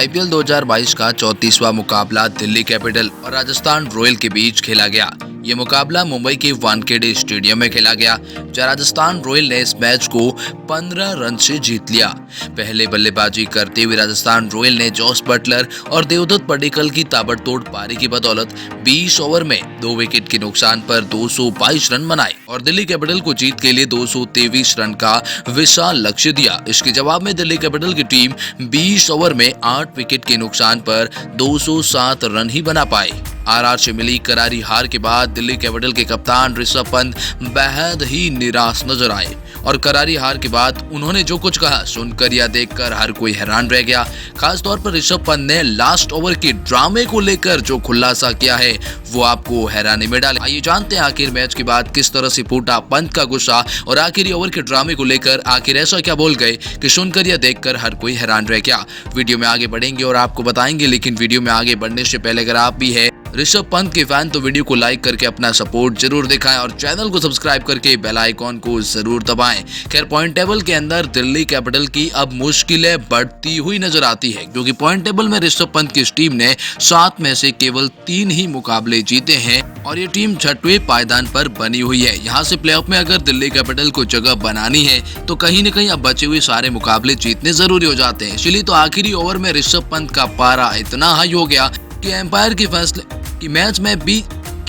IPL 2022 का 34वां मुकाबला Delhi capital और राजस्थान रॉयल के बीच खेला गया। ये मुकाबला मुंबई के वानखेड़े स्टेडियम में खेला गया, जहां राजस्थान रॉयल ने इस मैच को 15 रन से जीत लिया। पहले बल्लेबाजी करते हुए राजस्थान रॉयल ने जॉस बटलर और देवदत्त पडिक्कल की ताबड़तोड़ पारी की बदौलत 20 ओवर में 2 विकेट के नुकसान पर 222 रन बनाए और दिल्ली कैपिटल को जीत के लिए 223 रन का विशाल लक्ष्य दिया। इसके जवाब में दिल्ली कैपिटल की टीम 20 ओवर में 8 विकेट के नुकसान पर 207 रन ही बना पाई। आरआर से मिली करारी हार के बाद दिल्ली कैपिटल के कप्तान ऋषभ पंत बेहद ही निराश नजर आए और करारी हार के बाद उन्होंने जो कुछ कहा सुनकर या देखकर हर कोई हैरान रह गया। खास तौर पर ऋषभ पंत ने लास्ट ओवर के ड्रामे को लेकर जो खुलासा किया है वो आपको हैरानी में डाले। आइए जानते हैं आखिर मैच के बाद किस तरह से फूटा पंत का गुस्सा और आखिरी ओवर के ड्रामे को लेकर आखिर ऐसा क्या बोल गए कि सुनकर या देखकर हर कोई हैरान रह गया। वीडियो में आगे बढ़ेंगे और आपको बताएंगे, लेकिन वीडियो में आगे बढ़ने से पहले अगर आप भी है ऋषभ पंत के फैन तो वीडियो को लाइक करके अपना सपोर्ट जरूर दिखाएं और चैनल को सब्सक्राइब करके बेल आइकॉन को जरूर दबाएं। खैर, पॉइंट टेबल के अंदर दिल्ली कैपिटल की अब मुश्किलें बढ़ती हुई नजर आती है, क्योंकि पॉइंट टेबल में ऋषभ पंत की टीम ने 7 में से केवल 3 ही मुकाबले जीते हैं और ये टीम 6वें पायदान पर बनी हुई है। यहाँ से प्लेऑफ में अगर दिल्ली कैपिटल को जगह बनानी है तो कहीं न कहीं अब बचे हुए सारे मुकाबले जीतने जरूरी हो जाते हैं। इसलिए तो आखिरी ओवर में ऋषभ पंत का पारा इतना हाई हो गया कि एम्पायर के फैसले कि मैच में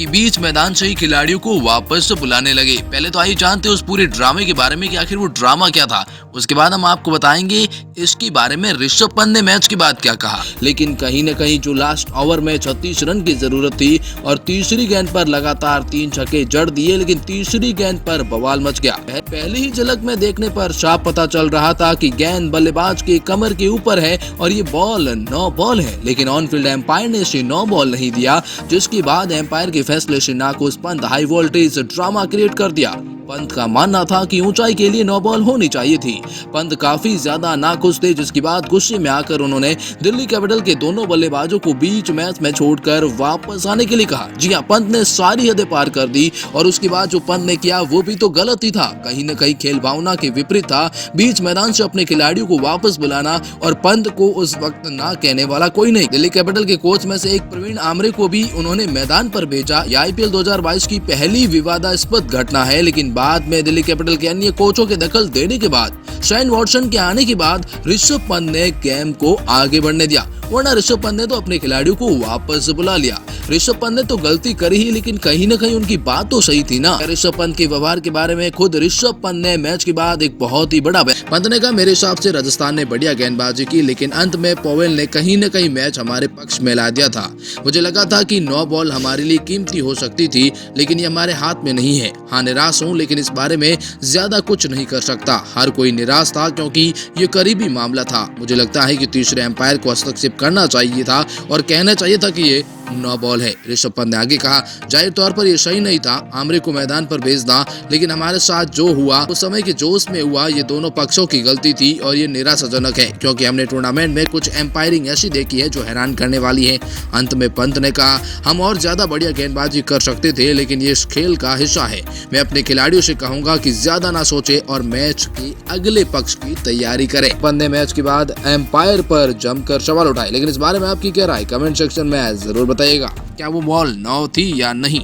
बीच मैदान से ही खिलाड़ियों को वापस बुलाने लगे। पहले तो आइए जानते हैं उस पूरे ड्रामे के बारे में कि आखिर वो ड्रामा क्या था। उसके बाद हम आपको बताएंगे इसके बारे में ऋषभ पंत ने मैच के बाद क्या कहा। लेकिन कहीं न कहीं जो लास्ट ओवर में 36 रन की जरूरत थी और तीसरी गेंद पर लगातार 3 छक्के जड़ दिए, लेकिन तीसरी गेंद पर बवाल मच गया। पहली ही झलक में देखने पर साफ पता चल रहा था कि गेंद बल्लेबाज के कमर के ऊपर है और ये बॉल नो बॉल है, लेकिन ऑन फील्ड एम्पायर ने इसे नो बॉल नहीं दिया, जिसके बाद एम्पायर के फैसले से नाखुश Pant high voltage drama create कर दिया। पंत का मानना था कि ऊंचाई के लिए नो बॉल होनी चाहिए थी। पंत काफी ज्यादा नाखुश थे, जिसके बाद गुस्से में आकर उन्होंने दिल्ली कैपिटल के दोनों बल्लेबाजों को बीच मैच में छोड़कर वापस आने के लिए कहा। जी हां, पंत ने सारी हदें पार कर दी और उसके बाद जो पंत ने किया वो भी तो गलत ही था। कहीं न कहीं खेल भावना के विपरीत था बीच मैदान से अपने खिलाड़ियों को वापस बुलाना, और पंत को उस वक्त ना कहने वाला कोई नहीं। दिल्ली कैपिटल के कोच में से एक प्रवीण आमरे को भी उन्होंने मैदान पर भेजा। यह आईपीएल 2022 की पहली विवादास्पद घटना है, लेकिन बाद में दिल्ली कैपिटल के अन्य कोचों के दखल देने के बाद, शेन वॉटसन के आने के बाद ऋषभ पंत ने गेम को आगे बढ़ने दिया, वरना ऋषभ पंत ने तो अपने खिलाड़ियों को वापस बुला लिया। ऋषभ पंत ने तो गलती करी ही, लेकिन कहीं न कहीं उनकी बात तो सही थी ना। ऋषभ पंत के व्यवहार के बारे में खुद ऋषभ पंत ने मैच के बाद एक बहुत ही बड़ा पंत ने कहा, मेरे हिसाब से राजस्थान ने बढ़िया गेंदबाजी की, लेकिन अंत में पवेल ने कहीं न कहीं मैच हमारे पक्ष में ला दिया था। मुझे लगा था कि नो बॉल हमारे लिए कीमती हो सकती थी, लेकिन ये हमारे हाथ में नहीं है। हाँ, निराश हूँ, लेकिन इस बारे में ज्यादा कुछ नहीं कर सकता। हर कोई निराश था क्योंकि ये करीबी मामला था। मुझे लगता है कि तीसरे एम्पायर को हस्तक्षेप करना चाहिए था और कहना चाहिए था कि ये नो बॉल है। ऋषभ पंत ने आगे कहा, जाहिर तौर पर ये सही नहीं था आमरे को मैदान पर भेजना, लेकिन हमारे साथ जो हुआ उस समय के जोश में हुआ, ये दोनों पक्षों की गलती थी और ये निराशाजनक है, क्योंकि हमने टूर्नामेंट में कुछ एम्पायरिंग ऐसी देखी है जो हैरान करने वाली है। अंत में पंत ने कहा, हम और ज्यादा बढ़िया गेंदबाजी कर सकते थे, लेकिन ये इस खेल का हिस्सा है। मैं अपने खिलाड़ियों से कहूंगा कि ज्यादा ना सोचे और मैच के अगले पक्ष की तैयारी करें। पंत ने मैच के बाद एम्पायर पर जमकर सवाल उठाए, लेकिन इस बारे में आपकी क्या राय कमेंट सेक्शन में जरूर बताइएगा। क्या वो बॉल नो थी या नहीं।